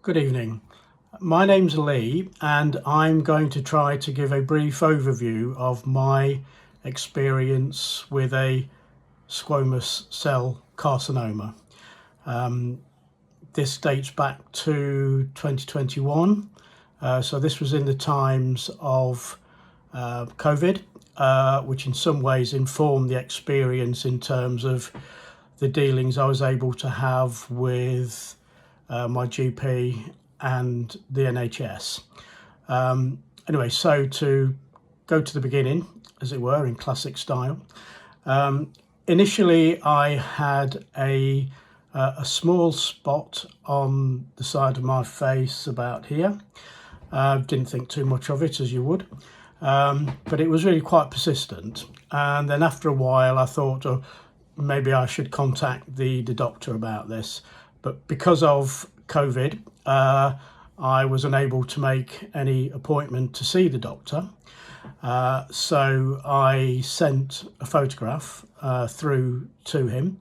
Good evening. My name's Lee and I'm going to try to give a brief overview of my experience with a squamous cell carcinoma. This dates back to 2021, so this was in the times of COVID, which in some ways informed the experience in terms of the dealings I was able to have with my GP and the NHS. Anyway, so to go to the beginning, as it were, in classic style. Initially, I had a small spot on the side of my face about here. Didn't think too much of it, as you would, but it was really quite persistent. And then after a while, I thought, oh, maybe I should contact the doctor about this. But because of COVID, I was unable to make any appointment to see the doctor. So I sent a photograph through to him.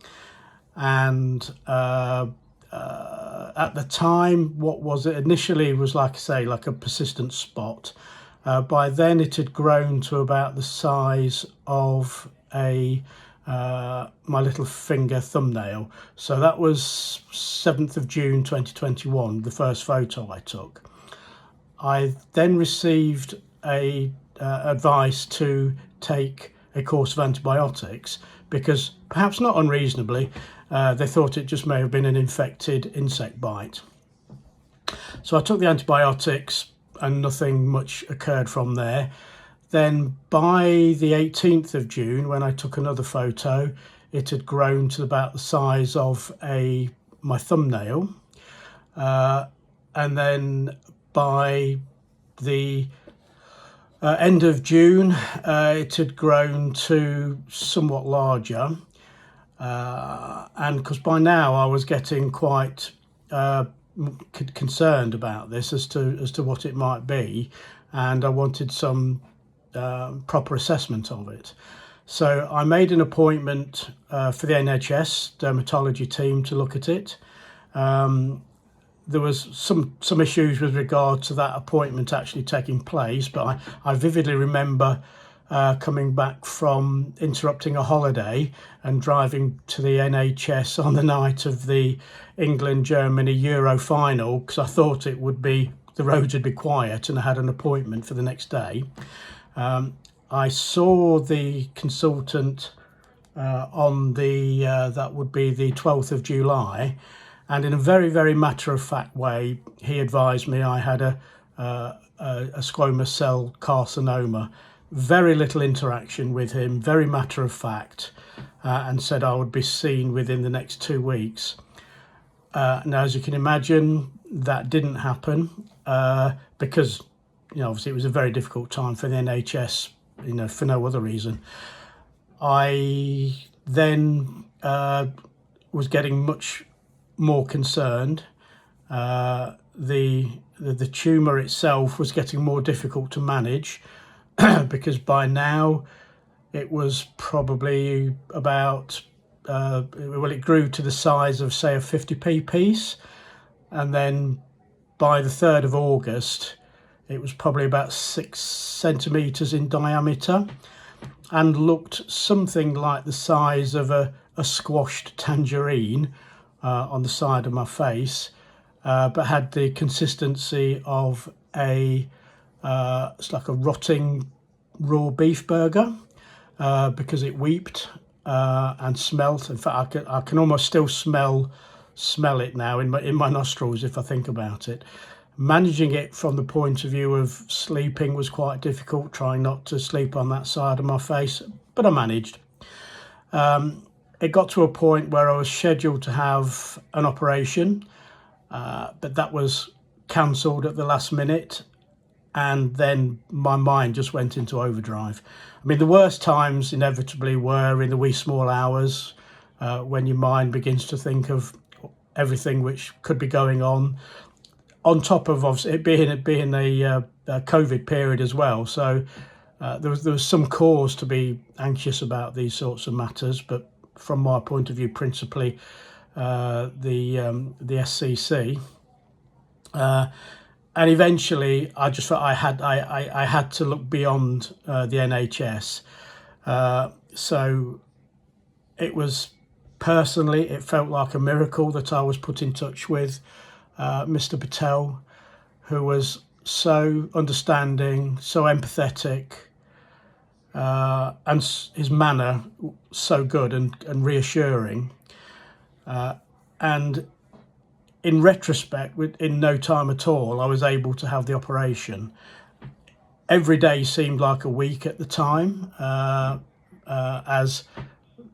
And at the time, what was it? Initially, it was, like I say, like a persistent spot. By then, it had grown to about the size of my little finger thumbnail. So that was 7th of June 2021, the first photo I took. I then received advice to take a course of antibiotics because, perhaps not unreasonably, they thought it just may have been an infected insect bite. So I took the antibiotics and nothing much occurred from there. Then by the 18th of June, when I took another photo, it had grown to about the size of my thumbnail. And then by the end of June, it had grown to somewhat larger. And because by now I was getting quite concerned about this as to what it might be, and I wanted some proper assessment of it. So I made an appointment for the NHS dermatology team to look at it. There was some issues with regard to that appointment actually taking place, but I vividly remember coming back from interrupting a holiday and driving to the NHS on the night of the England-Germany Euro final, because I thought the roads would be quiet, and I had an appointment for the next day. I saw the consultant on that would be the 12th of July, and in a very, very matter-of-fact way, he advised me I had a squamous cell carcinoma. Very little interaction with him, very matter-of-fact, and said I would be seen within the next 2 weeks. Now, as you can imagine, that didn't happen because, obviously it was a very difficult time for the NHS, for no other reason. I then was getting much more concerned. The tumour itself was getting more difficult to manage because by now it was probably about, it grew to the size of, say, a 50p piece. And then by the 3rd of August, it was probably about 6 centimetres in diameter and looked something like the size of a squashed tangerine on the side of my face, but had the consistency of it's like a rotting raw beef burger because it weeped and smelt. In fact, I can almost still smell it now in my nostrils if I think about it. Managing it from the point of view of sleeping was quite difficult, trying not to sleep on that side of my face, but I managed. It got to a point where I was scheduled to have an operation, but that was cancelled at the last minute, and then my mind just went into overdrive. I mean, the worst times inevitably were in the wee small hours when your mind begins to think of everything which could be going on top of obviously it being a COVID period as well. So there was some cause to be anxious about these sorts of matters, but from my point of view, principally the SCC. And eventually I just felt I had to look beyond the NHS. So it was, personally, it felt like a miracle that I was put in touch with Mr. Patel, who was so understanding, so empathetic, and his manner so good and reassuring. And in retrospect, in no time at all, I was able to have the operation. Every day seemed like a week at the time, as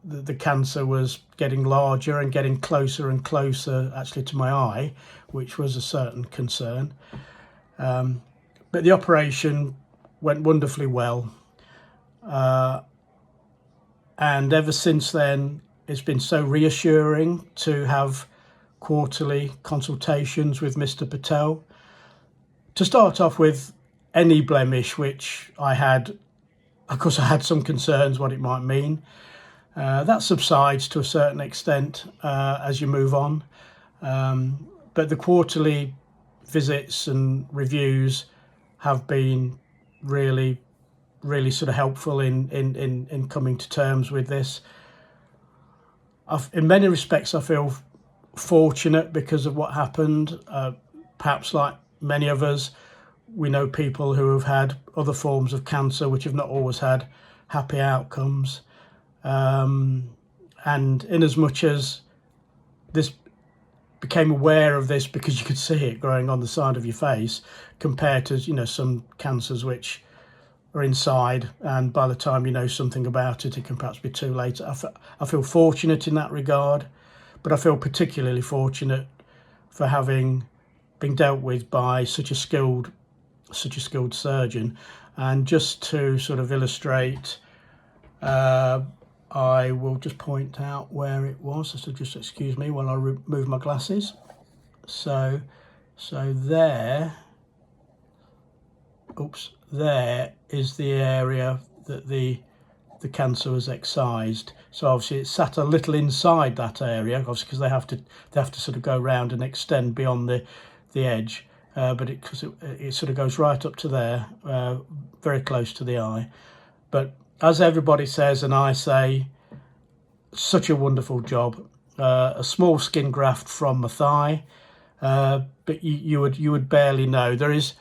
the cancer was getting larger and getting closer and closer actually to my eye, which was a certain concern. But the operation went wonderfully well. And ever since then, it's been so reassuring to have quarterly consultations with Mr. Patel. To start off with, any blemish which I had, of course I had some concerns what it might mean. That subsides to a certain extent as you move on. But the quarterly visits and reviews have been really sort of helpful in coming to terms with this. In many respects, I feel fortunate because of what happened. Perhaps like many of us, we know people who have had other forms of cancer which have not always had happy outcomes. And in as much as this became aware of this because you could see it growing on the side of your face, compared to, you know, some cancers which are inside, and by the time you know something about it, it can perhaps be too late. I feel fortunate in that regard, but I feel particularly fortunate for having been dealt with by such a skilled surgeon. And just to sort of illustrate, I will just point out where it was. So just excuse me while I remove my glasses. So there. Oops. There is the area that the cancer was excised. So obviously it sat a little inside that area, obviously, because they have to sort of go around and extend beyond the edge. But because it sort of goes right up to there, very close to the eye. But as everybody says, and I say, such a wonderful job. A small skin graft from my thigh, but you would barely know. There is,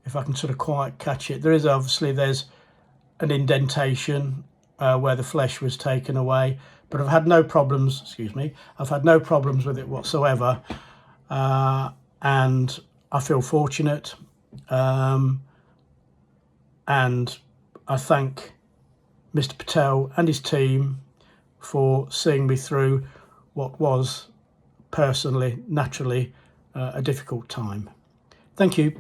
if I can sort of quite catch it, there's an indentation where the flesh was taken away, but I've had no problems. I've had no problems with it whatsoever, and I feel fortunate, and I thank Mr. Patel and his team for seeing me through what was personally, naturally, a difficult time. Thank you.